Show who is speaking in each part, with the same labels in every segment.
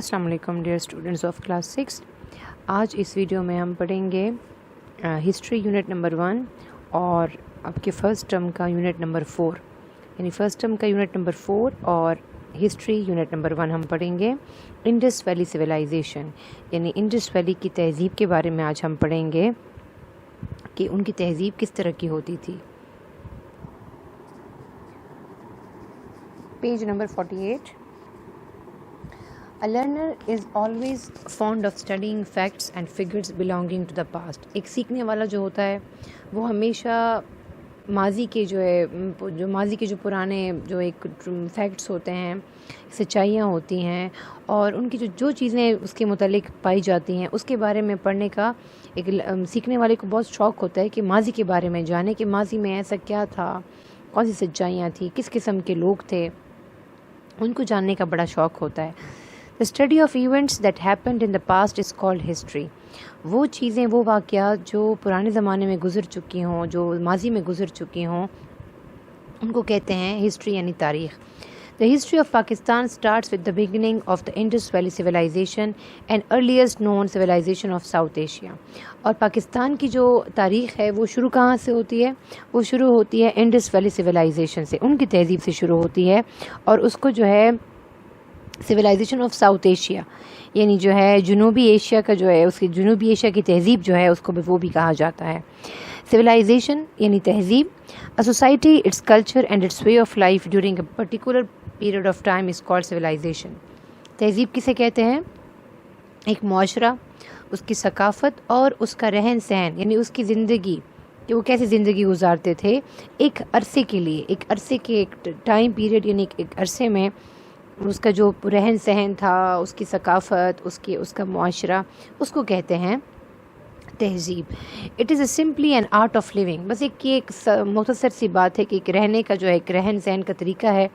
Speaker 1: السلام علیکم dear students of class 6۔ آج اس ویڈیو میں ہم پڑھیں گے ہسٹری یونٹ نمبر 1 اور آپ کے فرسٹ ٹرم کا یونٹ نمبر 4، یعنی فرسٹ ٹرم کا یونٹ نمبر 4 اور ہسٹری یونٹ نمبر 1 ہم پڑھیں گے۔ انڈس ویلی سویلائزیشن یعنی انڈس ویلی کی تہذیب کے بارے میں آج ہم پڑھیں گے کہ ان کی تہذیب کس طرح کی ہوتی تھی۔ Page number 48۔ A learner is always fond of studying facts and figures belonging to the past۔ ایک سیکھنے والا جو ہوتا ہے وہ ہمیشہ ماضی کے جو پرانے جو ایک فیکٹس ہوتے ہیں، سچائیاں ہوتی ہیں اور ان کی جو چیزیں اس کے متعلق پائی جاتی ہیں اس کے بارے میں پڑھنے کا ایک سیکھنے والے کو بہت شوق ہوتا ہے کہ ماضی کے بارے میں جانے کہ ماضی میں ایسا کیا تھا، کون سی سچائیاں تھیں، کس قسم کے لوگ تھے، ان کو جاننے کا بڑا شوق ہوتا ہے۔ The study of events that happened in the past is called history۔ وہ چیزیں، وہ واقعات جو پرانے زمانے میں گزر چکی ہوں، جو ماضی میں گزر چکی ہوں، ان کو کہتے ہیں ہسٹری یعنی تاریخ۔ The history of Pakistan starts with the beginning of the Indus Valley Civilization and earliest known civilization of South Asia۔ اور پاکستان کی جو تاریخ ہے وہ شروع کہاں سے ہوتی ہے؟ وہ شروع ہوتی ہے انڈس ویلی سویلائزیشن سے، ان کی تہذیب سے شروع ہوتی ہے، اور اس کو جو ہے سویلائزیشن آف ساؤتھ ایشیا یعنی جو ہے جنوبی ایشیا کا جو ہے، اس کی جنوبی ایشیا کی تہذیب جو ہے اس کو بھی وہ بھی کہا جاتا ہے۔ سویلائزیشن یعنی تہذیب، a society, its culture and its way of life during a particular period of time is called civilization۔ تہذیب کسے کہتے ہیں؟ ایک معاشرہ، اس کی ثقافت اور اس کا رہن سہن یعنی اس کی زندگی، کہ وہ کیسے زندگی گزارتے تھے ایک عرصے کے لیے، ایک عرصے کے ایک ٹائم پیریڈ یعنی ایک عرصے میں اس کا جو رہن سہن تھا، اس کی ثقافت، اس کا معاشرہ، اس کو کہتے ہیں تہذیب۔ It is a simply an art of living. بس ایک مختصر سی بات ہے کہ ایک رہنے کا جو ایک رہن سہن کا طریقہ ہے،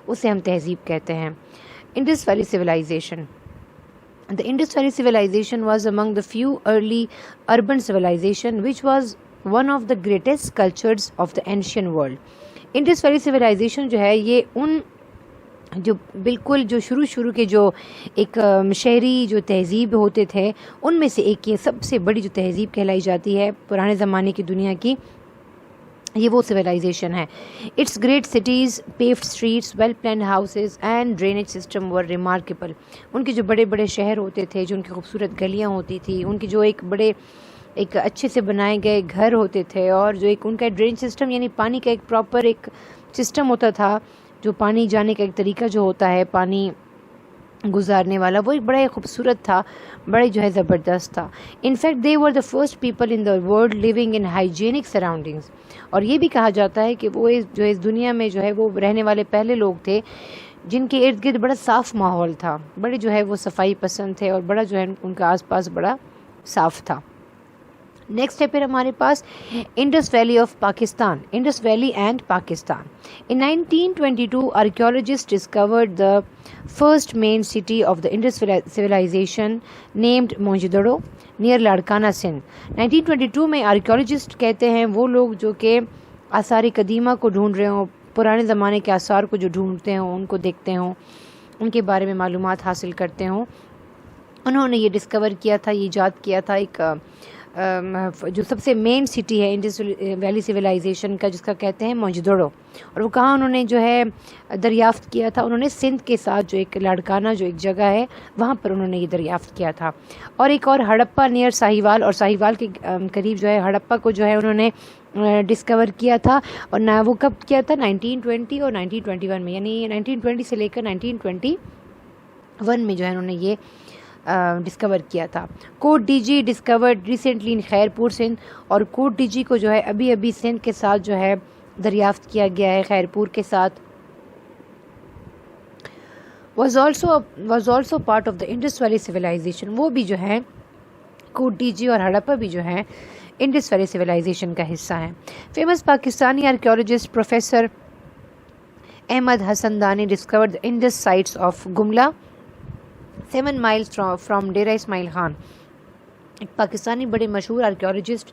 Speaker 1: اسے ہم تہذیب کہتے ہیں۔ Indus valley Civilization. The Indus Valley Civilization was among the few early urban civilization which was one of the greatest cultures of the ancient world۔ Indus Valley Civilization جو ہے یہ ان جو بالکل جو شروع کے جو ایک شہری جو تہذیب ہوتے تھے ان میں سے ایک یہ سب سے بڑی جو تہذیب کہلائی جاتی ہے پرانے زمانے کی دنیا کی، یہ وہ سویلائزیشن ہے۔ Its great cities, paved streets, well planned houses and drainage system were remarkable. ان کے جو بڑے بڑے شہر ہوتے تھے، جو ان کی خوبصورت گلیاں ہوتی تھی، ان کی جو ایک اچھے سے بنائے گئے گھر ہوتے تھے، اور جو ایک ان کا ڈرینیج سسٹم یعنی پانی کا ایک پراپر ایک سسٹم ہوتا تھا، جو پانی جانے کا ایک طریقہ جو ہوتا ہے پانی گزارنے والا، وہ ایک بڑا خوبصورت تھا، بڑے جو ہے زبردست تھا۔ In fact they were the first people in the world living in hygienic surroundings. اور یہ بھی کہا جاتا ہے کہ وہ جو اس دنیا میں جو ہے وہ رہنے والے پہلے لوگ تھے جن کے ارد گرد بڑا صاف ماحول تھا، بڑے جو ہے وہ صفائی پسند تھے، اور بڑا جو ہے ان کا آس پاس بڑا صاف تھا۔ نیکسٹ ہے پھر ہمارے پاس Indus valley of Pakistan, Indus valley and Pakistan. In 1922 archaeologists discovered the first main city of the Indus civilization named Mohenjo-daro near Larkana Sindh. 1922 میں آرکیولوجسٹ کہتے ہیں وہ لوگ جو کہ آثار قدیمہ کو ڈھونڈ رہے ہوں، پرانے زمانے کے آثار کو جو ڈھونڈتے ہوں، ان کو دیکھتے ہوں، ان کے بارے میں معلومات حاصل کرتے ہوں، انہوں نے یہ ڈسکور کیا تھا، یہ ایجاد کیا تھا ایک جو سب سے مین سٹی ہے انڈس ویلی سویلائزیشن کا، جس کا کہتے ہیں موہنجو-دڑو۔ اور وہ کہاں انہوں نے جو ہے دریافت کیا تھا؟ انہوں نے سندھ کے ساتھ جو ایک لاڑکانہ جو ایک جگہ ہے وہاں پر انہوں نے یہ دریافت کیا تھا۔ اور ایک اور ہڑپا نیئر ساہیوال، اور ساہیوال کے قریب جو ہے ہڑپا کو جو ہے انہوں نے ڈسکور کیا تھا، اور نہ وہ کب کیا تھا؟ 1920 اور 1921 میں، یعنی 1920 سے لے کر 1921 میں جو ہے انہوں نے یہ ڈسکور کیا تھا۔ Kot Diji discovered recently in Khairpur Sindh, اور کوٹ ڈی جی کو جو ہے ابھی سندھ کے ساتھ جو ہے دریافت کیا گیا ہے، خیرپور کے ساتھ۔ was also part of the Indus Valley Civilization۔ وہ بھی جو ہے کوٹ ڈی جی اور ہڑپا بھی جو ہے انڈس ویلی سویلائزیشن کا حصہ ہیں۔ Famous Pakistani archaeologist professor Ahmad Hasan Dani discovered the Indus sites of Gumla 7 miles from Dera Ismail Khan. ایک پاکستانی بڑے مشہور آرکیولوجسٹ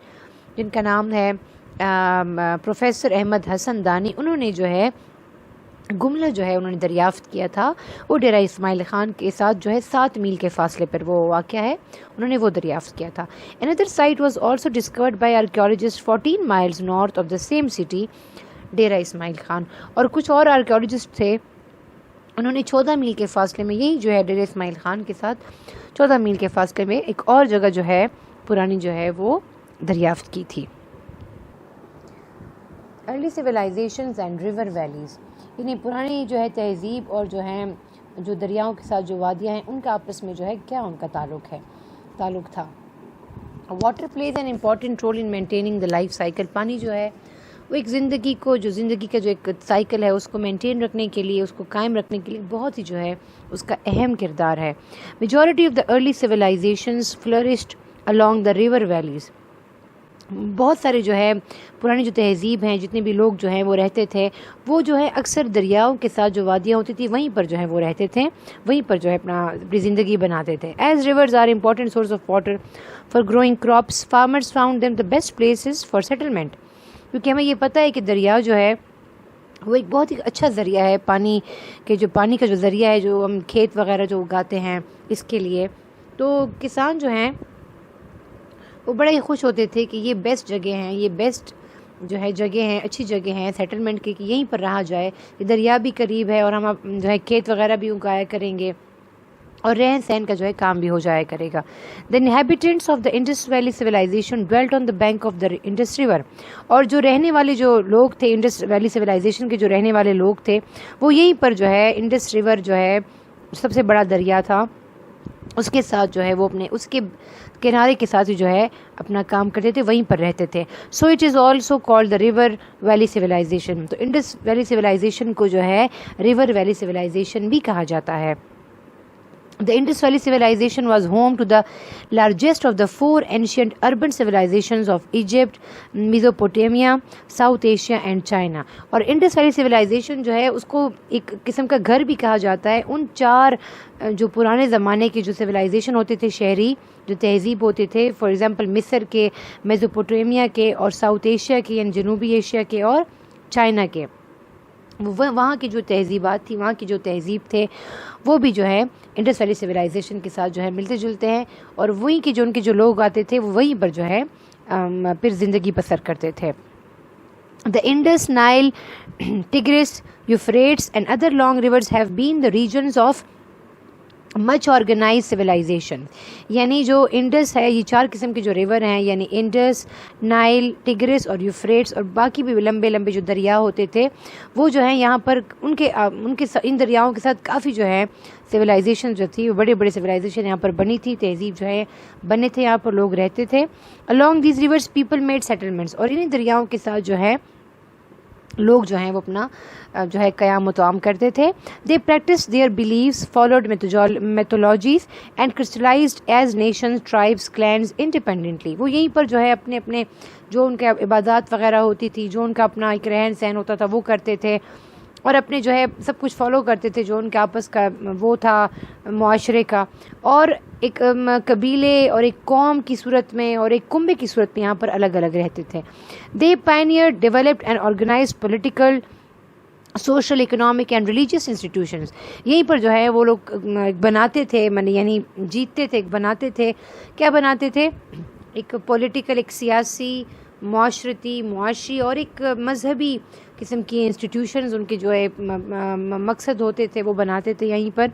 Speaker 1: جن کا نام ہے پروفیسر احمد حسن دانی، انہوں نے جو ہے گملہ جو ہے انہوں نے دریافت کیا تھا وہ ڈیرہ اسماعیل خان کے ساتھ جو ہے 7 میل کے فاصلے پر وہ واقع ہے، انہوں نے وہ دریافت کیا تھا. Another site was also discovered by archaeologists 14 miles north of the same city, ڈیرہ اسماعیل خان. اور کچھ اور آرکیولوجسٹ تھے، انہوں نے 14 میل کے فاصلے میں یہی جو ہے ڈیرہ اسماعیل خان کے ساتھ 14 میل کے فاصلے میں ایک اور جگہ جو ہے پرانی جو ہے وہ دریافت کی تھی. Early civilizations and river valleys, یعنی پرانی جو ہے تہذیب اور جو ہے جو دریاؤں کے ساتھ جو وادیاں ہیں ان کا آپس میں جو ہے کیا ان کا تعلق تھا. Water plays an important role in maintaining the life cycle. پانی جو ہے وہ ایک زندگی کا جو ایک سائیکل ہے اس کو مینٹین رکھنے کے لیے، اس کو قائم رکھنے کے لیے بہت ہی جو ہے اس کا اہم کردار ہے. Majority of the early civilizations flourished along the river valleys. بہت سارے جو ہے پرانی جو تہذیب ہیں، جتنے بھی لوگ جو ہیں وہ رہتے تھے، وہ جو ہے اکثر دریاؤں کے ساتھ جو وادیاں ہوتی تھی وہیں پر جو ہے وہ رہتے تھے، وہیں پر جو ہے اپنی زندگی بناتے تھے. As rivers are important source of water for growing crops, farmers found them the best places for settlement. کیونکہ ہمیں یہ پتہ ہے کہ دریا جو ہے وہ ایک بہت ہی اچھا ذریعہ ہے، پانی کا جو ذریعہ ہے، جو ہم کھیت وغیرہ جو اگاتے ہیں اس کے لیے. تو کسان جو ہیں وہ بڑے ہی خوش ہوتے تھے کہ یہ بیسٹ جگہ ہیں، یہ بیسٹ جو ہے جگہ ہیں، اچھی جگہ ہیں سیٹلمنٹ کی، کہ یہیں پر رہا جائے. یہ دریا بھی قریب ہے اور ہم جو ہے کھیت وغیرہ بھی اگایا کریں گے اور رہن سہن کا جو ہے کام بھی ہو جایا کرے گا. The inhabitants of the Indus Valley civilization dwelt on the bank of the Indus River. اور جو رہنے والے جو لوگ تھے انڈس ویلی سویلائزیشن کے جو رہنے والے لوگ تھے وہ یہیں پر جو ہے انڈس ریور جو ہے سب سے بڑا دریا تھا، اس کے ساتھ جو ہے وہ اپنے اس کے کنارے کے ساتھ ہی جو ہے اپنا کام کرتے تھے، وہیں پر رہتے تھے. So it is also called the river valley civilization. تو انڈس ویلی سویلائزیشن کو جو ہے ریور ویلی سویلائزیشن بھی کہا جاتا ہے. The Indus Valley civilization was home to the largest of the 4 ancient urban civilizations of Egypt, Mesopotamia, South Asia and China. اور Indus Valley civilization جو ہے اس کو ایک قسم کا گھر بھی کہا جاتا ہے ان 4 جو پرانے زمانے کے جو civilization ہوتے تھے، شہری جو تہذیب ہوتے تھے، فار ایگزامپل مصر کے، میزوپوٹیمیا کے اور ساؤتھ ایشیا کے یعنی جنوبی ایشیا کے اور چائنا کے. وہاں کی جو تہذیبات تھی، وہاں کی جو تہذیب تھے وہ بھی جو ہے انڈس ویلی سویلائزیشن کے ساتھ جو ہے ملتے جلتے ہیں، اور وہیں کے جو ان کے جو لوگ آتے تھے وہ وہیں پر جو ہے پھر زندگی بسر کرتے تھے. The Indus, Nile, Tigris, Euphrates and other long rivers have been the regions of much organized civilization. یعنی جو انڈس ہے، یہ 4 قسم کے جو ریور ہیں یعنی انڈس، نائل، ٹگرس اور یوفریٹس اور باقی بھی لمبے لمبے جو دریا ہوتے تھے وہ جو ہیں یہاں پر ان کے ان دریاؤں کے ساتھ کافی جو ہے سویلائزیشن جو تھی، وہ بڑے بڑے سویلائزیشن یہاں پر بنی تھی، تہذیب جو ہے بنے تھے، یہاں پر لوگ رہتے تھے. along these rivers people made settlements. اور انہیں دریاؤں کے ساتھ جو ہے لوگ جو ہیں وہ اپنا جو ہے قیام و طعام کرتے تھے. they practiced their beliefs, followed mythologies and crystallized as nations, tribes, clans independently. وہ یہیں پر جو ہے اپنے اپنے جو ان کے عبادات وغیرہ ہوتی تھی، جو ان کا اپنا ایک رہن سہن ہوتا تھا وہ کرتے تھے، اور اپنے جو ہے سب کچھ فالو کرتے تھے جو ان کے آپس کا وہ تھا معاشرے کا، اور ایک قبیلے اور ایک قوم کی صورت میں اور ایک کنبے کی صورت میں یہاں پر الگ الگ رہتے تھے. they pioneered, developed and organized political, social, economic and religious institutions. یہیں پر جو ہے وہ لوگ بناتے تھے، یعنی جیتتے تھے، بناتے تھے. کیا بناتے تھے؟ ایک پولیٹیکل، ایک سیاسی، معاشرتی، معاشی اور ایک مذہبی قسم کی انسٹیٹیوشنز ان کے جو ہے مقصد ہوتے تھے وہ بناتے تھے یہیں پر،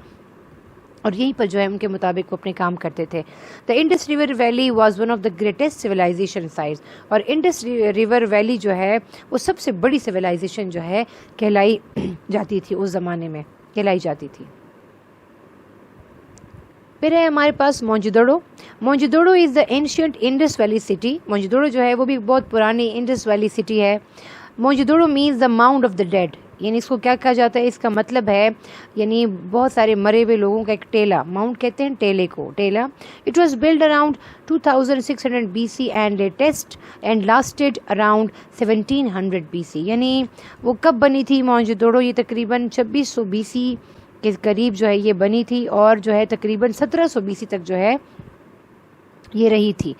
Speaker 1: اور یہیں پر جو ہے ان کے مطابق وہ اپنے کام کرتے تھے. The Indus River Valley was one of the greatest civilization sites. اور انڈس ریور ویلی جو ہے وہ سب سے بڑی سویلائزیشن جو ہے کہلائی جاتی تھی، اس زمانے میں کہلائی جاتی تھی. پھر ہے ہمارے پاس موئنجودڑو. موئنجودڑو از دا ancient Indus valley city. Mohenjo-daro جو ہے وہ بھی بہت پرانی انڈس ویلی سٹی ہے. Mohenjodaro means the mount of the dead. یعنی اس کو کیا کہا جاتا ہے؟ اس کا مطلب ہے یعنی بہت سارے مرے ہوئے لوگوں کا ایک ٹیلا. ماؤنٹ کہتے ہیں ٹیلے کو، ٹیلا. It was built around 2600 BC and latest and lasted around 1700 BC. یعنی وہ کب بنی تھی موئنجودڑو؟ یہ تقریباً 2600 BC کے قریب جو ہے یہ بنی تھی، اور جو ہے تقریباً 1700 BC تک جو ہے یہ رہی تھی.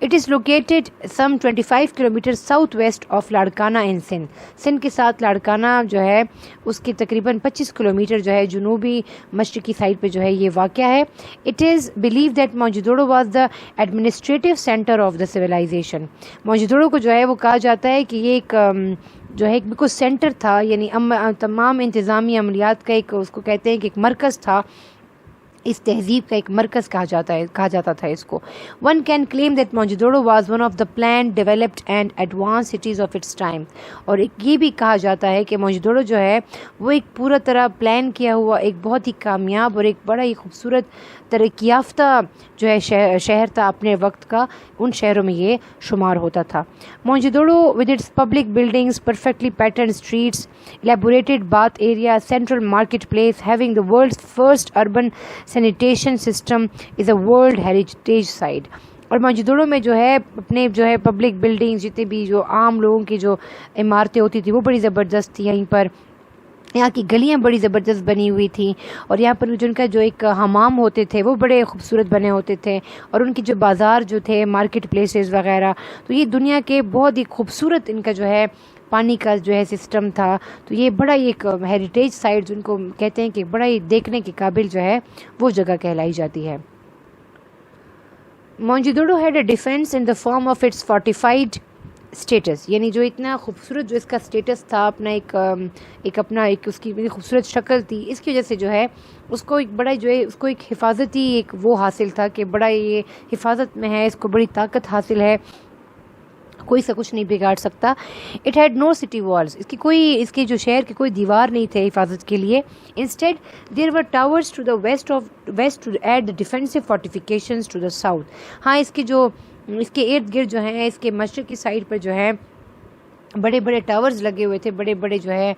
Speaker 1: It is located some 25 kilometre south west of Larkana in Sindh. Sindh کے ساتھ لاڑکانہ جو ہے اس کے تقریباً 25 کلومیٹر جو ہے جنوبی مشرقی سائڈ پہ جو ہے یہ واقع ہے. It is believe that Mohenjodaro was the administrative centre of the civilization. Mohenjodaro کو جو ہے وہ کہا جاتا ہے کہ یہ ایک جو ہے ایک بالکل سینٹر تھا، یعنی تمام انتظامی عملیات کا ایک، اس کو کہتے ہیں کہ ایک مرکز تھا، اس تہذیب کا ایک مرکز کہا جاتا تھا اس کو. One can claim that Mohenjodaro was one of the planned developed and advance cities of its time. اور یہ بھی کہا جاتا ہے کہ موہنجودڑو جو ہے وہ ایک پورا طرح پلان کیا ہوا ایک بہت ہی کامیاب اور ایک بڑا ہی خوبصورت ترقی یافتہ جو ہے شہر تھا اپنے وقت کا. ان شہروں میں یہ شمار ہوتا تھا. Mohenjo-daro with its public buildings, perfectly pattern streets, elaborated bath area, central marketplace, having the world's first urban sanitation system, is a world heritage site. اور موہنجودڑو میں جو ہے اپنے جو ہے پبلک بلڈنگز، جتنے بھی جو عام لوگوں کی جو عمارتیں ہوتی تھیں وہ بڑی زبردست تھی. یہیں پر یہاں کی گلیاں بڑی زبردست بنی ہوئی تھیں، اور یہاں پر جن کا جو ایک حمام ہوتے تھے وہ بڑے خوبصورت بنے ہوتے تھے، اور ان کی جو بازار جو تھے، مارکیٹ پلیسز وغیرہ، تو یہ دنیا کے بہت ہی خوبصورت ان کا جو ہے پانی کا جو ہے سسٹم تھا. تو یہ بڑا ہی ایک ہیریٹیج سائٹ جن کو کہتے ہیں کہ بڑا ہی دیکھنے کے قابل جو ہے وہ جگہ کہلائی جاتی ہے. Mohenjodaro had a defence in the form of its fortified states. یعنی جو اتنا خوبصورت جو اس کا اسٹیٹس تھا، اپنا ایک اس کی خوبصورت شکل تھی، اس کی وجہ سے جو ہے اس کو ایک بڑا جو ہے اس کو ایک حفاظتی ایک وہ حاصل تھا کہ بڑا یہ حفاظت میں ہے، اس کو بڑی طاقت حاصل ہے، کوئی سا کچھ نہیں بگاڑ سکتا. It had no city walls. اس کے جو شہر کے کوئی دیوار نہیں تھے حفاظت کے لیے. Instead there were towers to the west to add the defensive fortifications to the south. ہاں اس کے ارد گرد جو ہیں، اس کے مشرق کی سائڈ پر جو ہے بڑے بڑے ٹاورز لگے ہوئے تھے، بڑے بڑے جو ہے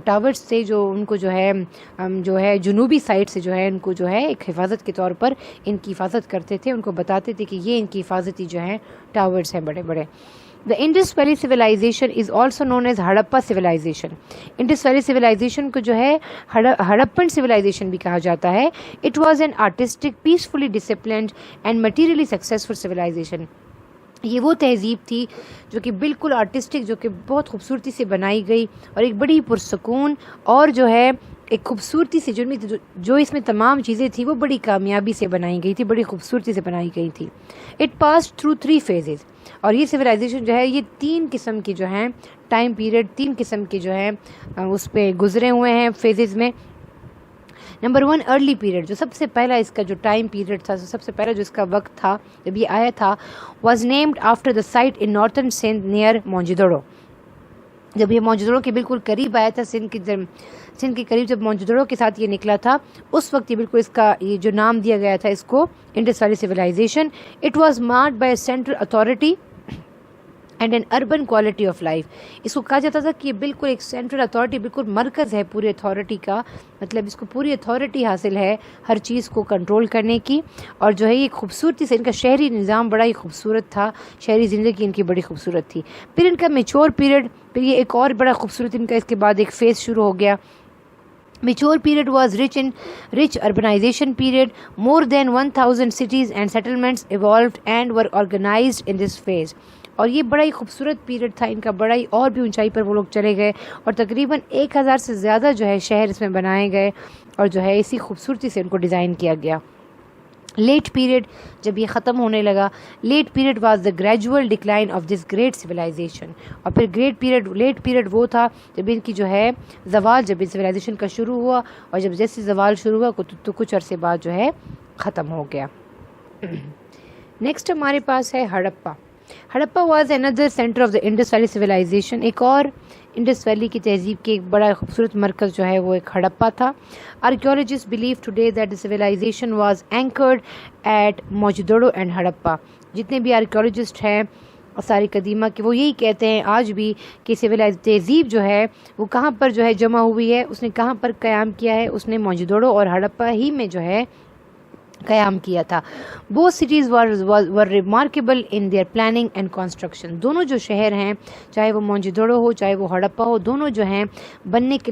Speaker 1: ٹاورز تھے جو ان کو جو ہے جنوبی سائڈ سے جو ہے ان کو جو ہے ایک حفاظت کے طور پر ان کی حفاظت کرتے تھے. ان کو بتاتے تھے کہ یہ ان کی حفاظتی جو ہیں ٹاورز ہیں بڑے بڑے. The Indus Valley Civilization is also known as Harappa civilization. Indus valley civilization کو جو ہے ہڑپن civilization بھی کہا جاتا ہے. It was an artistic, peacefully disciplined and materially successful civilization. یہ وہ تہذیب تھی جو کہ بالکل آرٹسٹک، جو کہ بہت خوبصورتی سے بنائی گئی، اور ایک بڑی پرسکون اور جو ہے ایک خوبصورتی سے جو اس میں تمام چیزیں تھیں وہ بڑی کامیابی سے بنائی گئی تھی، بڑی خوبصورتی سے بنائی گئی تھی. It passed through 3 phases. اور یہ سویلائزیشن جو ہے یہ 3 قسم کی جو ہیں ٹائم پیریڈ، 3 قسم کے جو ہیں اس پہ گزرے ہوئے ہیں فیزز میں. نمبر 1 ارلی پیریڈ، جو سب سے پہلا اس کا جو ٹائم پیریڈ تھا، سب سے پہلا جو اس کا وقت تھا جب یہ آیا تھا، was named after the site in northern Sindh near Mohenjodaro. جب یہ موہنجودڑو کے بالکل قریب آیا تھا، سندھ کے قریب جب موہنجودڑو کے ساتھ یہ نکلا تھا، اس وقت یہ بالکل اس کا یہ جو نام دیا گیا تھا اس کو Indus valley civilization. It was marked by central authority and an urban quality of life. اس کو کہا جاتا تھا کہ یہ بالکل ایک سینٹرل اتھارٹی، بالکل مرکز ہے پوری اتھارٹی کا، مطلب اس کو پوری اتھارٹی حاصل ہے ہر چیز کو کنٹرول کرنے کی. اور جو ہے یہ خوبصورتی سے ان کا شہری نظام بڑا ہی خوبصورت تھا، شہری زندگی ان کی بڑی خوبصورت تھی. پھر ان کا میچور پیریڈ، پھر یہ ایک اور بڑا خوبصورت ان کا اس کے بعد ایک فیز شروع ہو گیا. Mature period was rich urbanization period. More than 1,000 cities and settlements evolved and were organized in this phase. اور یہ بڑا ہی خوبصورت پیریڈ تھا ان کا، بڑا ہی اور بھی اونچائی پر وہ لوگ چلے گئے، اور تقریباً 1000 سے زیادہ جو ہے شہر اس میں بنائے گئے، اور جو ہے اسی خوبصورتی سے ان کو ڈیزائن کیا گیا. لیٹ پیریڈ، جب یہ ختم ہونے لگا، late period was the gradual decline of this great civilization. اور پھر لیٹ پیریڈ وہ تھا جب ان کی جو ہے زوال، جب ان سویلائزیشن کا شروع ہوا، اور جب جیسے زوال شروع ہوا تو کچھ عرصے بعد جو ہے ختم ہو گیا. نیکسٹ ہمارے پاس ہے Harappa. Harappa was another centre of the Indus valley Civilization. ایک اور انڈس ویلی کی تہذیب کے ایک بڑا خوبصورت مرکز جو ہے وہ ایک ہڑپا تھا. Archaeologist believe today that the civilization was anchored at Mohenjodaro and Harappa. جتنے بھی آرکیولوجسٹ ہیں آثار قدیمہ کے وہ یہی کہتے ہیں آج بھی کہ تہذیب جو ہے وہ کہاں پر جو ہے جمع ہوئی ہے، اس نے کہاں پر قیام کیا ہے، اس نے موہنجودڑو اور ہڑپا ہی میں جو ہے قیام کیا تھا. both cities were remarkable in their planning and construction. دونوں جو شہر ہیں, چاہے وہ موئنجودڑو ہو چاہے وہ ہڑپا ہو, دونوں جو ہیں بننے کے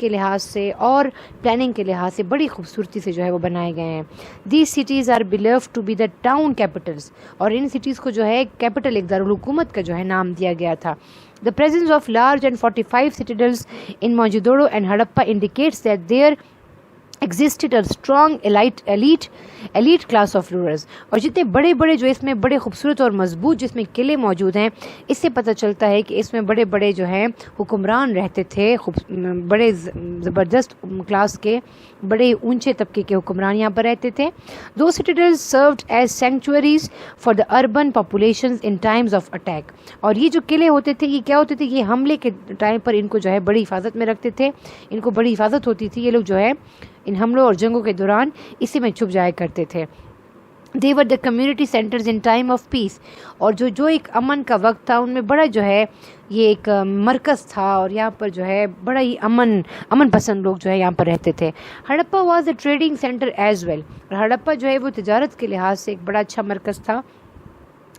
Speaker 1: لحاظ سے اور پلاننگ کے لحاظ سے بڑی خوبصورتی سے جو ہے وہ بنائے گئے ہیں. these cities are believed to be the town capitals, اور ان سٹیز کو جو ہے کیپٹل, ایک دارالحکومت کا جو ہے نام دیا گیا تھا. The presence of large and 45 citadels in Mohenjo-daro and Harappa indicates that there existed a strong elite class of rulers. اور جتنے بڑے بڑے جو اس میں بڑے خوبصورت اور مضبوط جس میں قلعے موجود ہیں, اس سے پتہ چلتا ہے کہ اس میں بڑے بڑے جو ہیں حکمران رہتے تھے, بڑے زبردست کلاس کے, بڑے اونچے طبقے کے حکمران یہاں پر رہتے تھے. Those citadels served as sanctuaries for the urban populations in times of attack. اور یہ جو قلعے ہوتے تھے, یہ کیا ہوتے تھے, یہ حملے کے ٹائم پر ان کو جو ہے بڑی حفاظت میں رکھتے تھے, ان کو بڑی حفاظت ہوتی تھی. یہ لوگ جو ہے ان حملوں اور جنگوں کے دوران اسی میں چھپ جایا کرتے تھے. They were the community centers in time of peace. اور جو ایک امن کا وقت تھا, ان میں بڑا جو ہے یہ ایک مرکز تھا, اور یہاں پر جو ہے بڑا ہی امن پسند لوگ جو ہے یہاں پر رہتے تھے. Harappa was a trading centre as well. اور ہڑپا جو ہے وہ تجارت کے لحاظ سے ایک بڑا اچھا مرکز تھا.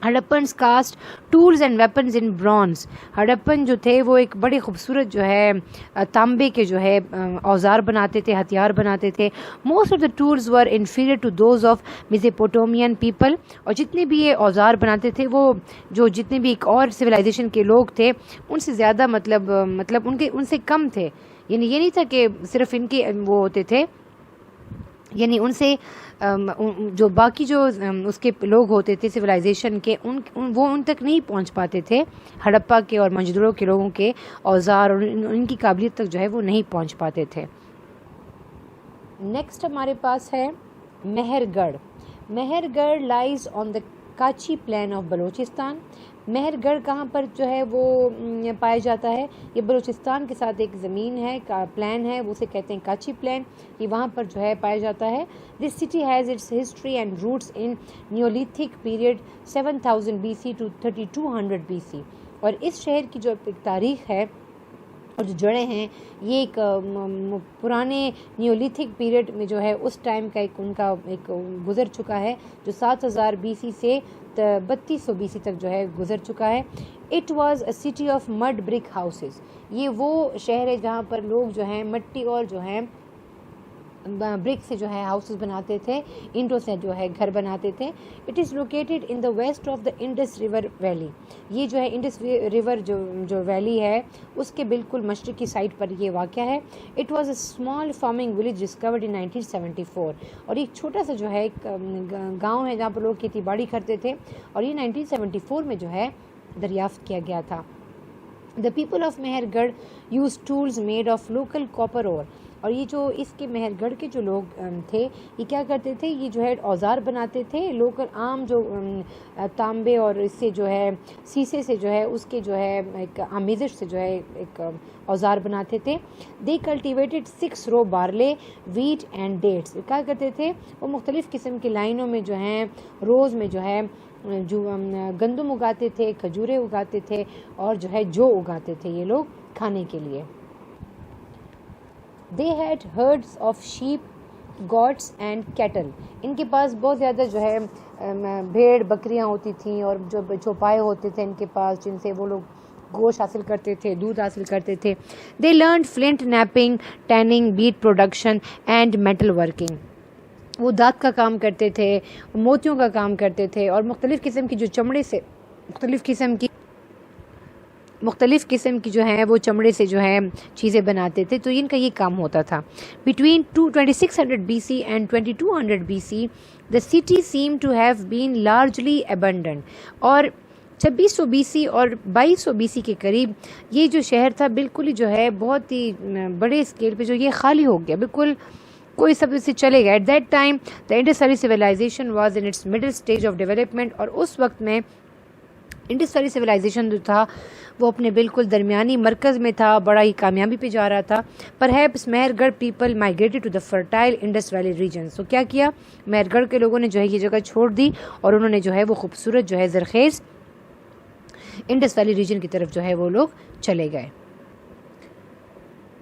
Speaker 1: Harappans cast tools and weapons in bronze. Harappan جو تھے وہ ایک بڑے خوبصورت جو ہے تانبے کے جو ہے اوزار بناتے تھے, ہتھیار بناتے تھے. Most of the tools were inferior to those of Mesopotamian people. اور جتنے بھی یہ اوزار بناتے تھے وہ جو جتنے بھی ایک اور سویلائزیشن کے لوگ تھے ان سے زیادہ مطلب ان سے کم تھے. یعنی یہ نہیں تھا کہ صرف ان کے وہ ہوتے تھے, یعنی ان سے جو باقی جو اس کے لوگ ہوتے تھے سویلائزیشن کے, وہ ان تک نہیں پہنچ پاتے تھے. ہڑپا کے اور موہنجودڑو کے لوگوں کے اوزار اور ان کی قابلیت تک جو ہے وہ نہیں پہنچ پاتے تھے. نیکسٹ ہمارے پاس ہے مہر گڑھ. Mehrgarh lies on the Kachi plain of Balochistan. Mehrgarh کہاں پر جو ہے وہ پایا جاتا ہے, یہ بلوچستان کے ساتھ ایک زمین ہے, پلان ہے, وہ اسے کہتے ہیں کاچی پلان. یہ وہاں پر جو ہے پایا جاتا ہے. This city has its history and roots in neolithic period 7000 BC to 3200 BC. اور اس شہر کی جو ایک تاریخ ہے اور جو جڑیں ہیں یہ ایک پرانے نیولتھک پیریڈ میں جو ہے اس ٹائم کا ان کا ایک گزر چکا ہے جو 7000 BC سے 3200 BC تک جو ہے گزر چکا ہے. It was a city of mud brick houses. یہ وہ شہر ہے جہاں پر لوگ جو ہیں مٹی اور جو ہیں برک سے جو ہے ہاؤسز بناتے تھے, اینٹوں سے جو ہے گھر بناتے تھے. It is located in the west of the Indus river valley. یہ جو ہے انڈس ریور جو ویلی ہے اس کے بالکل مشرقی سائڈ پر یہ واقع ہے. It was a small farming village discovered ان 1974. اور ایک چھوٹا سا جو ہے گاؤں ہے جہاں پر لوگ کھیتی باڑی کرتے تھے, اور یہ 1974 میں جو ہے دریافت کیا گیا تھا. دا پیپل آف مہر گڑھ use tools made of local copper اور. اور یہ جو اس کے مہر گڑھ کے جو لوگ تھے یہ کیا کرتے تھے, یہ جو ہے اوزار بناتے تھے لوکل عام جو تانبے اور اس سے جو ہے سیسے سے جو ہے اس کے جو ہے ایک آمیزش سے جو ہے ایک اوزار بناتے تھے. They cultivated 6 row barley wheat and dates. کیا کرتے تھے وہ مختلف قسم کی لائنوں میں جو ہیں روز میں جو ہے جو گندم اگاتے تھے, کھجورے اگاتے تھے, اور جو ہے جو اگاتے تھے یہ لوگ کھانے کے لیے. They had herds of sheep, goats and cattle. ان کے پاس بہت زیادہ جو ہے بھیڑ بکریاں ہوتی تھیں اور جو چوپائے ہوتے تھے ان کے پاس جن سے وہ لوگ گوشت حاصل کرتے تھے, دودھ حاصل کرتے تھے. They learned flint knapping, tanning, bead production and metal working. وہ دانت کا کام کرتے تھے, موتیوں کا کام کرتے تھے, اور مختلف قسم کی جو چمڑے سے مختلف قسم کی جو ہیں وہ چمڑے سے جو ہے چیزیں بناتے تھے. تو ان کا یہ کام ہوتا تھا. Between 2600 BC and 2200 BC the city seemed to have been largely abandoned. اور 2600 BC اور 2200 BC کے قریب یہ جو شہر تھا بالکل ہی جو ہے بہت ہی بڑے اسکیل پہ جو یہ خالی ہو گیا, بالکل کوئی سب سے چلے گا. At that time the Indus valley civilization was in its middle stage of development. اور اس وقت میں انڈس ویلی سویلائزیشن جو تھا وہ اپنے بالکل درمیانی مرکز میں تھا, بڑا ہی کامیابی پہ جا رہا تھا. Perhaps Mehrgarh people migrated to the fertile Indus valley region. So کیا کیا مہر گڑھ کے لوگوں نے جو ہے یہ جگہ چھوڑ دی اور انہوں نے جو ہے وہ خوبصورت جو ہے زرخیز انڈس ویلی ریجن کی طرف جو ہے وہ لوگ چلے گئے.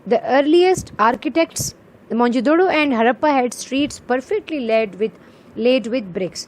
Speaker 1: The earliest architects Mohenjo-daro and Harappa had streets perfectly laid with bricks.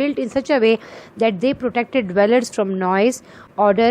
Speaker 1: built in such a way that they protected dwellers from noise, order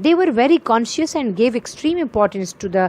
Speaker 1: They were very conscious and gave extreme importance to the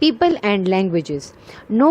Speaker 1: People and languages. No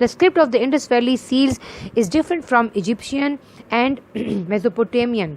Speaker 1: The script of the Indus Valley seals is different from Egyptian and Mesopotamian.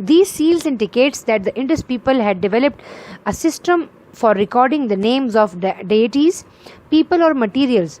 Speaker 1: These seals indicates that the Indus people had developed a system for recording the names of deities, people or materials.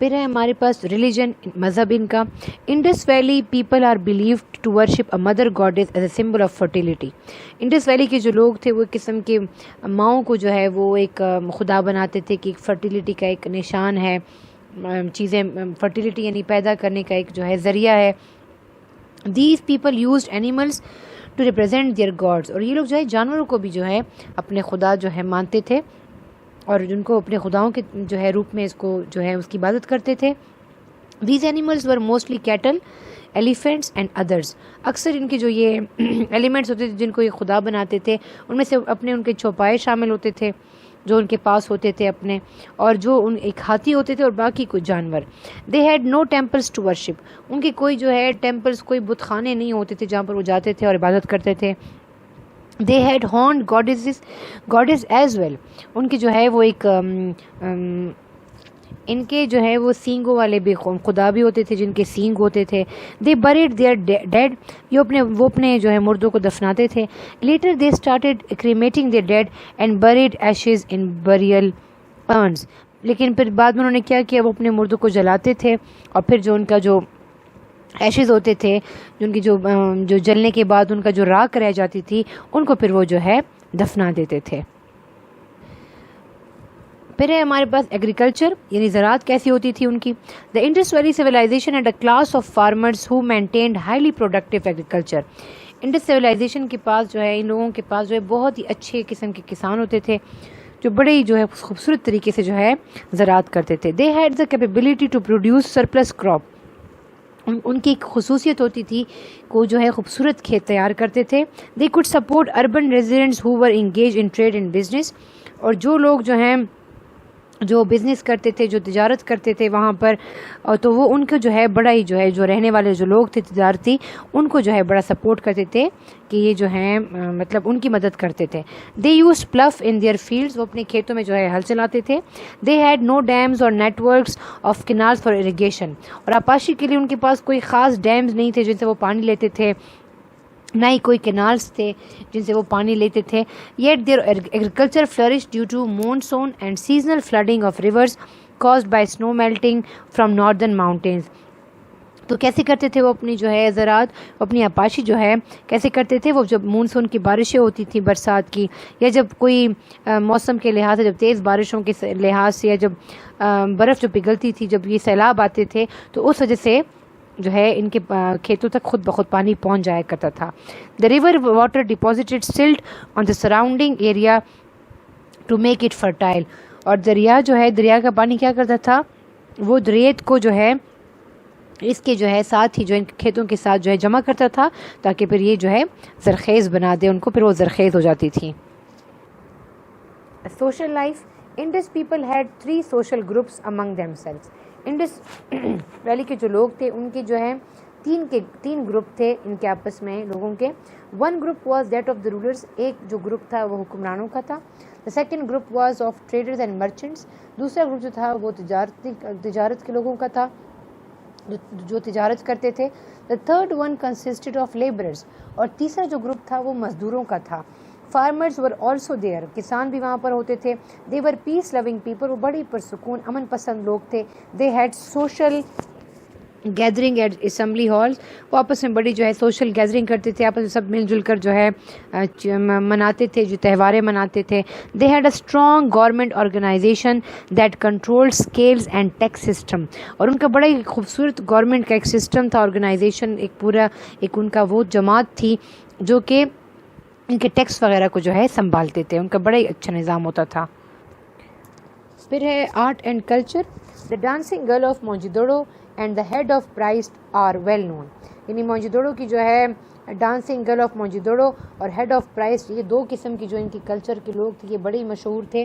Speaker 1: پھر ہے ہمارے پاس religion, مذہب ان کا. Indus Valley people are believed to worship a mother goddess as a symbol of fertility. Indus Valley کے جو لوگ تھے وہ ایک قسم کے ماؤں کو جو ہے وہ ایک خدا بناتے تھے کہ ایک فرٹیلیٹی کا ایک نشان ہے، چیزیں فرٹیلیٹی یعنی پیدا کرنے کا ایک جو ہے ذریعہ ہے. These people used animals to represent their gods. اور یہ لوگ جو ہے جانوروں کو بھی جو ہے اپنے خدا جو ہے مانتے تھے اور جن کو اپنے خداؤں کے جو ہے روپ میں اس کو جو ہے اس کی عبادت کرتے تھے. These animals were mostly cattle, elephants and others. اکثر ان کے جو یہ ایلیمنٹس ہوتے تھے جن کو یہ خدا بناتے تھے ان میں سے اپنے ان کے چوپائے شامل ہوتے تھے جو ان کے پاس ہوتے تھے اپنے، اور جو ان ایک ہاتھی ہوتے تھے اور باقی کچھ جانور. They had no temples to worship. ان کے کوئی جو ہے ٹیمپلس، کوئی بت خانے نہیں ہوتے تھے جہاں پر وہ جاتے تھے اور عبادت کرتے تھے. They had horned gods as well. ان کی جو ہے وہ ایک ان کے جو ہے وہ سینگوں والے بھی خدا بھی ہوتے تھے جن کے سینگ ہوتے تھے. They buried their dead. وہ اپنے جو ہے مردوں کو دفناتے تھے. Later they started cremating their dead and buried ashes in burial urns. لیکن پھر بعد میں انہوں نے کیا کیا، وہ اپنے مردوں کو جلاتے تھے اور پھر جو ان کا جو ایشز ہوتے تھے، جن کی جو جلنے کے بعد ان کا جو راکھ رہ جاتی تھی ان کو پھر وہ جو ہے دفنا دیتے تھے. پھر ہے ہمارے پاس ایگریکلچر یعنی زراعت کیسی ہوتی تھی ان کی. The Indus valley civilization had a class of farmers who maintained highly productive agriculture. Indus civilization کے پاس جو ہے ان لوگوں کے پاس جو ہے بہت ہی اچھے قسم کے کسان ہوتے تھے جو بڑے ہی جو ہے خوبصورت طریقے سے جو ہے زراعت کرتے تھے. They had the capability to produce surplus crop. ان کی ایک خصوصیت ہوتی تھی کو جو ہے خوبصورت کھیت تیار کرتے تھے. They could support urban residents who were engage in trade and business. اور جو لوگ جو ہیں جو بزنس کرتے تھے، جو تجارت کرتے تھے وہاں پر، تو وہ ان کو جو ہے بڑا ہی جو ہے جو رہنے والے جو لوگ تھے تجارتی ان کو جو ہے بڑا سپورٹ کرتے تھے کہ یہ جو ہیں مطلب ان کی مدد کرتے تھے. They use plough in their fields. وہ اپنے کھیتوں میں جو ہے ہل چلاتے تھے. دے ہیڈ نو ڈیمز اور networks of canals for irrigation. اور آبپاشی کے لیے ان کے پاس کوئی خاص ڈیمز نہیں تھے جن سے وہ پانی لیتے تھے، نہ ہی کوئی کینالس تھے جن سے وہ پانی لیتے تھے. Yet their agriculture flourish due to monsoon and seasonal flooding of rivers caused by snow melting from northern mountains. تو کیسے کرتے تھے وہ اپنی جو ہے زراعت، اپنی آبپاشی جو ہے کیسے کرتے تھے؟ وہ جب مونسون کی بارشیں ہوتی تھیں برسات کی، یا جب کوئی موسم کے لحاظ سے، جب تیز بارشوں کے لحاظ سے، یا جب برف جو پگھلتی تھی، جب یہ سیلاب آتے تھے تو اس وجہ سے جو ہے ان کے کھیتوں تک خود بخود پانی پہنچ جایا کرتا تھا. The river water deposited silt on the surrounding area to make it fertile. اور دریا جو ہے، دریا کا پانی کیا کرتا تھا، وہ ریت کو جو ہے اس کے جو ہے ساتھ ہی جو ان کھیتوں کے ساتھ جو ہے جمع کرتا تھا تاکہ پھر یہ جو ہے زرخیز بنا دے ان کو، پھر وہ زرخیز ہو جاتی تھی. Social life. Indus people had 3 social groups among them selves. Indus Valley کے جو لوگ تھے ان کے جو ہے تین گروپ تھے ان کے آپس میں لوگوں کے. One group was that of the rulers. ایک جو گروپ تھا وہ حکمرانوں کا تھا. The second group was of traders and merchants. دوسرا گروپ جو تھا وہ تجارت کے لوگوں کا تھا جو تجارت کرتے تھے. The third one consisted of labourers. اور تیسرا جو گروپ تھا وہ مزدوروں کا تھا. Farmers were also there. کسان بھی وہاں پر ہوتے تھے. They were peace loving people. وہ بڑی پرسکون امن پسند لوگ تھے. They had social gathering at assembly halls. وہ آپس میں بڑی جو ہے سوشل گیدرنگ کرتے تھے، آپس میں سب مل جل کر جو ہے مناتے تھے، جو تہواریں مناتے تھے. They had a strong government organization that control scales and tax system. اور ان کا بڑا ہی خوبصورت گورنمنٹ کا ایک سسٹم تھا، آرگنائزیشن، ایک پورا ایک ان کا وہ جماعت تھی جو کہ ان کے ٹیکس وغیرہ کو جو ہے سنبھالتے تھے. ان کا بڑا ہی اچھا نظام ہوتا تھا. پھر ہے art and culture. The dancing girl of Mohenjodaro and the head of priest are well known. یعنی موئنجودڑو کی جو ہے ڈانسنگ گرل آف موئنجودڑو اور ہیڈ آف پرائسٹ، یہ 2 قسم کی جو ان کی کلچر کے لوگ تھے یہ بڑے ہی مشہور تھے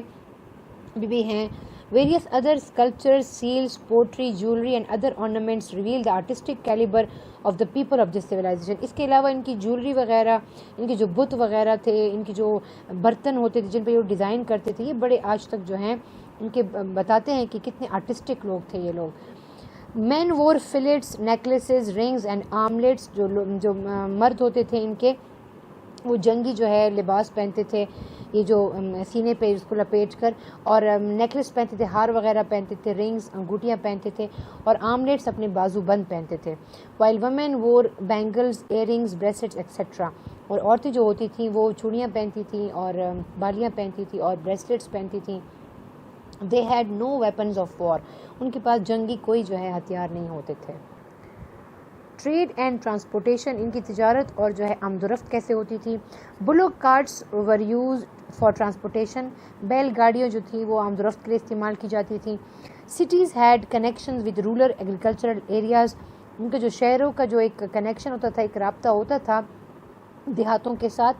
Speaker 1: بھی ہیں. Various other sculptures, seals, pottery, jewellery and other ornaments reveal the artistic caliber of the people of this civilization. اس کے علاوہ ان کی جیولری وغیرہ، ان کے جو بت وغیرہ تھے، ان کی جو برتن ہوتے تھے جن پہ یہ ڈیزائن کرتے تھے، یہ بڑے آج تک جو ہیں ان کے بتاتے ہیں کہ کتنے آرٹسٹک لوگ تھے یہ لوگ. مین وور فلیٹس، نیکلیسز، رنگز اینڈ آملیٹس. جو مرد ہوتے تھے ان کے وہ جنگی جو ہے لباس پہنتے تھے، یہ جو سینے پہ اس کو لپیٹ کر، اور نیکلس پہنتے تھے، ہار وغیرہ پہنتے تھے، رنگز انگوٹیاں پہنتے تھے، اور آملیٹس اپنے بازو بند پہنتے تھے. وائل وومین وور بینگلز، ایئر رنگز، بریسلیٹس ایکسیٹرا. اور عورتیں جو ہوتی تھیں وہ چوڑیاں پہنتی تھیں اور بالیاں پہنتی تھیں اور بریسلیٹس پہنتی تھیں. They had no weapons of war. ان کے پاس جنگی کوئی جو ہے ہتھیار نہیں ہوتے تھے. ٹریڈ اینڈ ٹرانسپورٹیشن، ان کی تجارت اور جو ہے آمد و رفت کیسے ہوتی تھی. Bullock carts were use for transportation. بیل گاڑیاں جو تھیں وہ آمد و رفت کے لیے استعمال کی جاتی تھیں. Cities had connections with rural agricultural areas. ان کے جو شہروں کا جو ایک کنیکشن ہوتا تھا، ایک رابطہ ہوتا تھا دیہاتوں کے ساتھ.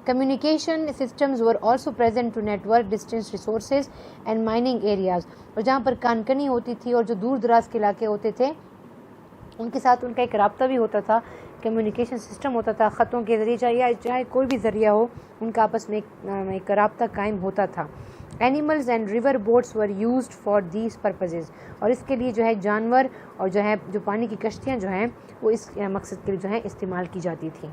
Speaker 1: Communication systems were also present to network distance resources and mining areas. اور جہاں پر کان کنی ہوتی تھی اور جو دور دراز کے علاقے ہوتے تھے ان کے ساتھ ان کا ایک رابطہ بھی ہوتا تھا، کمیونیکیشن سسٹم ہوتا تھا، خطوں کے ذریعے چاہے کوئی بھی ذریعہ ہو، ان کا آپس میں ایک رابطہ قائم ہوتا تھا. Animals and river boats were used for these purposes. اور اس کے لیے جو ہے جانور اور جو ہے جو پانی کی کشتیاں جو ہیں وہ اس مقصد کے لیے جو ہے استعمال کی جاتی تھیں.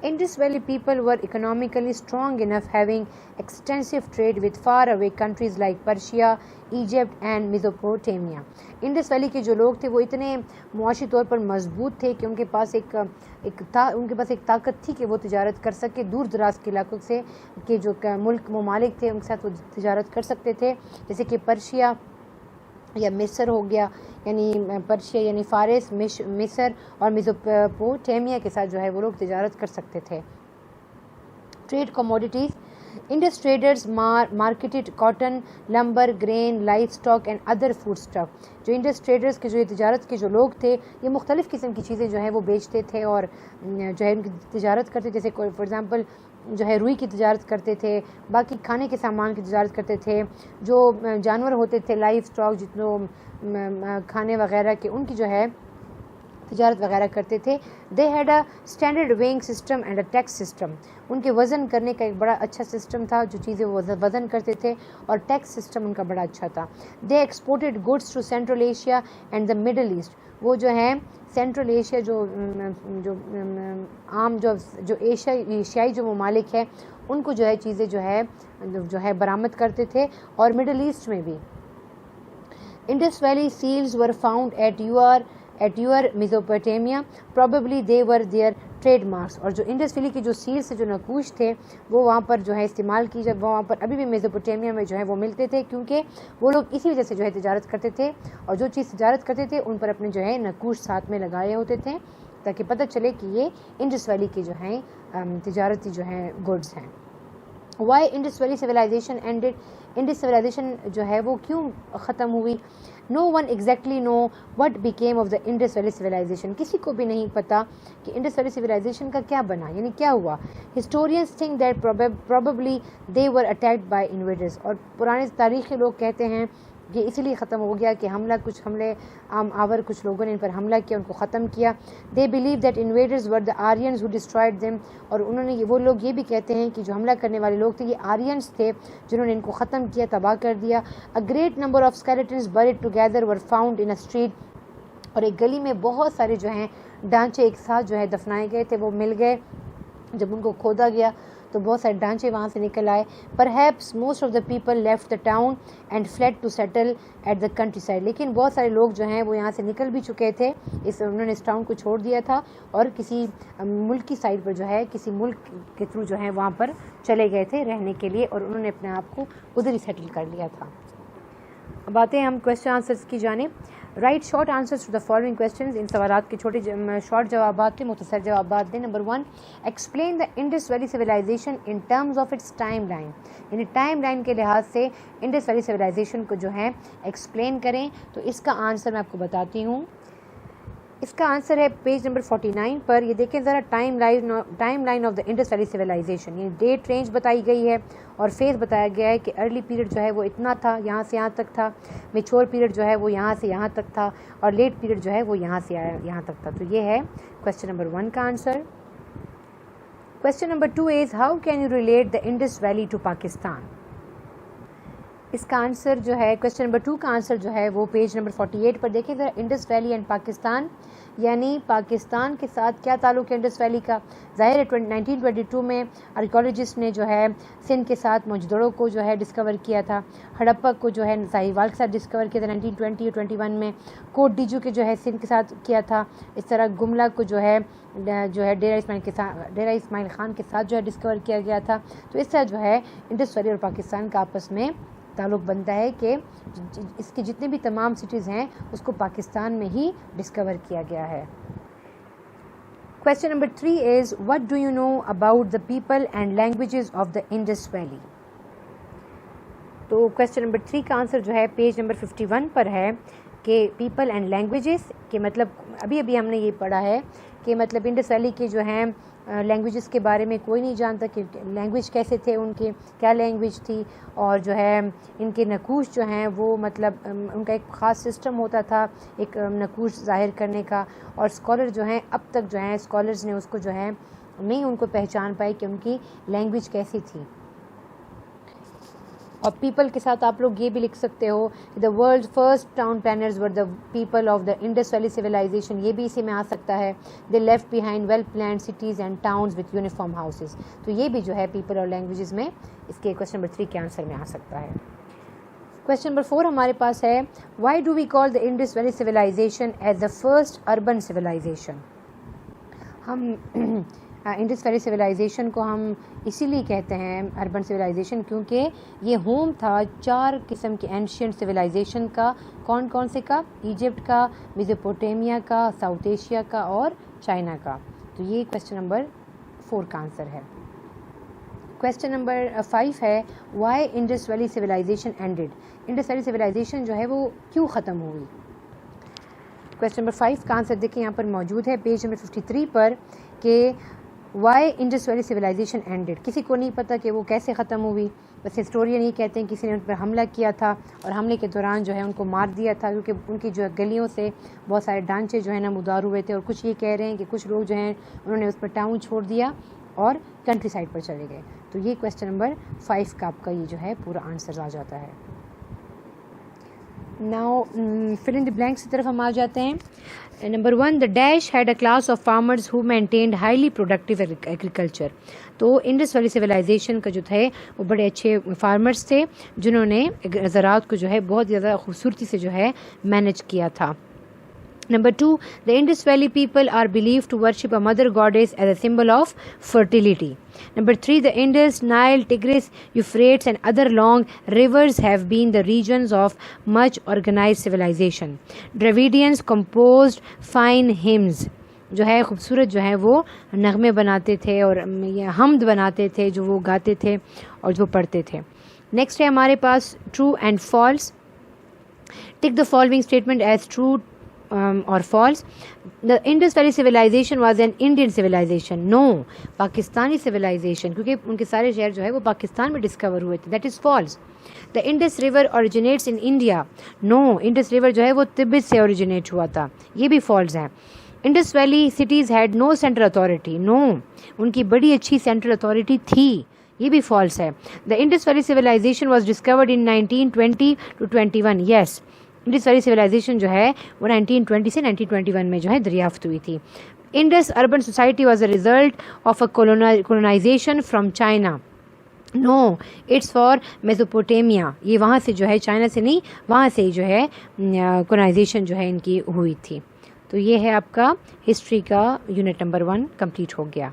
Speaker 1: Indus Valley people were economically strong enough, having extensive trade with faraway countries like Persia, Egypt and Mesopotamia. Indus Valley کے جو لوگ تھے وہ اتنے معاشی طور پر مضبوط تھے کہ ان کے پاس ایک طاقت تھی کہ وہ تجارت کر سکے. دور دراز کے علاقوں سے کے جو ملک ممالک تھے ان کے ساتھ وہ تجارت کر سکتے تھے، جیسے کہ پرشیا یا مصر ہو گیا، یعنی پرشیا یعنی فارس، مصر اور میزوپوٹیمیا کے ساتھ جو ہے وہ لوگ تجارت کر سکتے تھے. Trade commodities. Indus traders marketed cotton, lumber, grain, livestock and other food stuff. جو انڈس ٹریڈرز کے جو یہ تجارت کے جو لوگ تھے یہ مختلف قسم کی چیزیں جو ہیں وہ بیچتے تھے اور جو ہے ان کی تجارت کرتے، جیسے فار ایگزامپل جو ہے روئی کی تجارت کرتے تھے، باقی کھانے کے سامان کی تجارت کرتے تھے، جو جانور ہوتے تھے لائف اسٹاک جتنوں کھانے وغیرہ کے ان کی جو ہے تجارت وغیرہ کرتے تھے. They had a standard weighing system and a tax system. ان کے وزن کرنے کا ایک بڑا اچھا سسٹم تھا، جو چیزیں وہ وزن کرتے تھے، اور ٹیکس سسٹم ان کا بڑا اچھا تھا. They exported goods to Central Asia and the Middle East. وہ جو ہے سینٹرل ایشیا جو عام جو ایشیائی جو ممالک ہیں ان کو جو ہے چیزیں جو ہے برآمد کرتے تھے، اور مڈل ایسٹ میں بھی. Indus valley seals were found at Ur Mesopotamia. Probably they were their trade marks. اور جو انڈس ویلی کے جو سیل سے جو نقوش تھے وہ وہاں پر جو ہے استعمال کی جب وہاں پر ابھی بھی میزوپوٹیمیا میں جو ہے وہ ملتے تھے، کیونکہ وہ لوگ اسی وجہ سے جو ہے تجارت کرتے تھے، اور جو چیز تجارت کرتے تھے ان پر اپنے جو ہے نقوش ساتھ میں لگائے ہوتے تھے تاکہ پتہ چلے کہ یہ انڈس ویلی کے جو ہیں تجارتی جو ہیں گڈز ہیں. Why Indus valley civilisation ended. Indus civilization جو ہے وہ کیوں ختم ہوئی. No one exactly know what became of the Indus valley civilization. کسی کو بھی نہیں پتا کہ انڈس ویلی سویلائزیشن کا کیا بنا، یعنی کیا ہوا. Historians think that probably they were attacked by invaders. اور پرانے تاریخی لوگ کہتے ہیں کہ اسی لیے ختم ہو گیا کہ حملے آور کچھ لوگوں نے ان پر حملہ کیا، ان کو ختم کیا. They believe that invaders were the Aryans who destroyed them. اور انہوں نے وہ لوگ یہ بھی کہتے ہیں کہ جو حملہ کرنے والے لوگ تھے یہ آرینز تھے جنہوں نے ان کو ختم کیا، تباہ کر دیا. A great number of skeletons buried together were found in a street. اور ایک گلی میں بہت سارے جو ہیں ڈھانچے ایک ساتھ جو ہے دفنائے گئے تھے، وہ مل گئے. جب ان کو کھودا گیا تو بہت سارے ڈھانچے وہاں سے نکل آئے. Perhaps most of the people left the town and fled to settle at the countryside. لیکن بہت سارے لوگ جو ہیں وہ یہاں سے نکل بھی چکے تھے، انہوں نے اس ٹاؤن کو چھوڑ دیا تھا اور کسی ملک کی سائڈ پر جو ہے کسی ملک کے تھرو جو ہے وہاں پر چلے گئے تھے رہنے کے لیے، اور انہوں نے اپنے آپ کو ادھر ہی سیٹل کر لیا تھا. اب آتے ہیں ہم کویشچن آنسرس کی جانب. Write short answers to the following questions. ان سوالات کے چھوٹے شارٹ جوابات تھے، مختصر جوابات دیں. Number 1، explain the Indus valley civilization in terms of its timeline. یعنی ٹائم لائن کے لحاظ سے انڈس ویلی سویلائزیشن کو جو ہے ایکسپلین کریں. تو اس کا آنسر میں آپ کو بتاتی ہوں. اس کا آنسر ہے پیج نمبر 49 پر. یہ دیکھیں ذرا time line of the Indus valley Civilization. یعنی ڈیٹ رینج بتائی گئی ہے اور فیز بتایا گیا ہے کہ ارلی پیریڈ جو ہے وہ اتنا تھا، یہاں سے یہاں تک تھا. میچور پیریڈ جو ہے وہ یہاں سے یہاں تک تھا، اور لیٹ پیریڈ جو ہے وہ یہاں سے یہاں تک تھا. تو یہ ہے کویشچن نمبر 1 کا answer. Question number 2 is how can you relate the Indus valley to Pakistan. اس کا آنسر جو ہے کویسچن نمبر 2 کا آنسر جو ہے وہ پیج نمبر 48 پر دیکھیں ذرا. انڈس ویلی اینڈ پاکستان، یعنی پاکستان کے ساتھ کیا تعلق ہے انڈس ویلی کا؟ ظاہر ہے 1922 میں آرکیولوجسٹ نے جو ہے سندھ کے ساتھ موجدڑوں کو جو ہے ڈسکور کیا تھا، ہڑپا کو جو ہے ساہیوال کے ساتھ ڈسکور کیا تھا 1920 اور 21 میں، کوٹ ڈیجو کے جو ہے سندھ کے ساتھ کیا تھا، اس طرح گملا کو جو ہے ڈیرہ اسماعیل خان کے ساتھ جو ہے ڈسکور کیا گیا تھا. تو اس طرح جو ہے انڈس ویلی اور پاکستان کا آپس میں تعلق بنتا ہے کہ اس کے جتنے بھی تمام سٹیز ہیں اس کو پاکستان میں ہی ڈسکور کیا گیا ہے. Question number 3 is what do you know about the people and languages of the Indus Valley؟ تو کویسچن نمبر 3 کا آنسر جو ہے پیج نمبر 51 پر ہے کہ پیپل اینڈ لینگویجز کے مطلب ابھی ہم نے یہ پڑھا ہے کہ مطلب انڈس ویلی کے جو ہیں لینگویجز کے بارے میں کوئی نہیں جانتا کہ لینگویج کیسے تھے ان کے، کیا لینگویج تھی، اور جو ہے ان کے نقوش جو ہیں وہ مطلب ان کا ایک خاص سسٹم ہوتا تھا ایک نقوش ظاہر کرنے کا، اور اسکالر جو ہیں اب تک جو ہیں اسکالرز نے اس کو جو ہے نہیں ان کو پہچان پائے کہ ان کی لینگویج کیسی تھی. اور پیپل کے ساتھ آپ لوگ یہ بھی لکھ سکتے ہو the world first town planners were the people of the Indus valley civilization, یہ بھی اسی میں آ سکتا ہے. They left behind well planned cities and towns with uniform houses, تو یہ بھی جو ہے پیپل اور لینگویجز میں اس کے کویسچن نمبر 3 کے آنسر میں آ سکتا ہے. کویسچن نمبر 4 ہمارے پاس ہے why do we call the Indus valley Civilization as the first urban civilization? ہم انڈس ویلی سویلائزیشن کو ہم اسی لیے کہتے ہیں اربن سویلائزیشن کیونکہ یہ ہوم تھا 4 قسم کے اینشینٹ سویلائزیشن کا. کون سے کا؟ ایجپٹ کا، میزوپوٹیمیا کا، ساؤتھ ایشیا کا اور چائنا کا. تو یہ کویسچن نمبر 4 کا آنسر ہے. کویسچن نمبر 5 ہے why Indus valley civilisation ended? Indus valley Civilization جو ہے وہ کیوں ختم ہوئی؟ کویسچن نمبر 5 کا آنسر دیکھیں یہاں پر موجود ہے پیج نمبر 53 پر کہ why Indus valley civilisation ended. کسی کو نہیں پتہ کہ وہ کیسے ختم ہوئی، بس ہسٹورین یہ کہتے ہیں کسی نے ان پر حملہ کیا تھا اور حملے کے دوران جو ہے ان کو مار دیا تھا کیونکہ ان کی جو گلیوں سے بہت سارے ڈھانچے جو ہے نمودار ہوئے تھے. اور کچھ یہ کہہ رہے ہیں کہ کچھ لوگ جو ہیں انہوں نے اس پر ٹاؤن چھوڑ دیا اور کنٹری سائڈ پر چلے گئے. تو یہ کویسچن نمبر 5 کا آپ کا یہ جو ہے پورا آنسر آ جاتا ہے. ناؤ فل ان دی بلینکس کی طرف ہم آ جاتے ہیں. Number 1 the dash head a class of farmers who maintained highly productive agriculture. تو انڈس ویلی سویلائزیشن کا جو تھے وہ بڑے اچھے فارمرز تھے جنہوں نے زراعت کو جو ہے بہت زیادہ خوبصورتی سے جو ہے مینیج کیا تھا. Number 2, the Indus Valley people are believed to worship a mother goddess as a symbol of fertility. Number 3, the Indus, Nile, Tigris, Euphrates and other long rivers have been the regions of much organized civilization. Dravidians composed fine hymns. جو ہے خوبصورت جو ہے وہ نغمے بناتے تھے اور حمد بناتے تھے جو وہ گاتے تھے اور جو پڑھتے تھے. نیکسٹ ہے ہمارے پاس true and false. Take the following statement as true or false. The Indus Valley civilization was an Indian civilization. No, Pakistani civilization, کیونکہ ان کے سارے شہر جو ہے وہ پاکستان میں ڈسکور ہوئے تھے. That is false. The Indus River originates in India. No, Indus River جو ہے وہ تبت سے originate ہوا تھا. یہ بھی false ہے. Indus Valley cities had no central authority. No, ان کی بڑی اچھی central authority تھی. یہ بھی false ہے. The Indus Valley civilization was discovered in 1920 to 21. Yes. Indus valley Civilization جو ہے وہ 1920 سے 1921 میں جو ہے دریافت ہوئی تھی. Indus urban society was a result of a colonization from China. No, it's for Mesopotamia. یہ وہاں سے جو ہے چائنا سے نہیں, وہاں سے جو ہے کولونائزیشن جو ہے ان کی ہوئی تھی. تو یہ ہے آپ کا ہسٹری کا یونٹ نمبر 1 کمپلیٹ ہو گیا.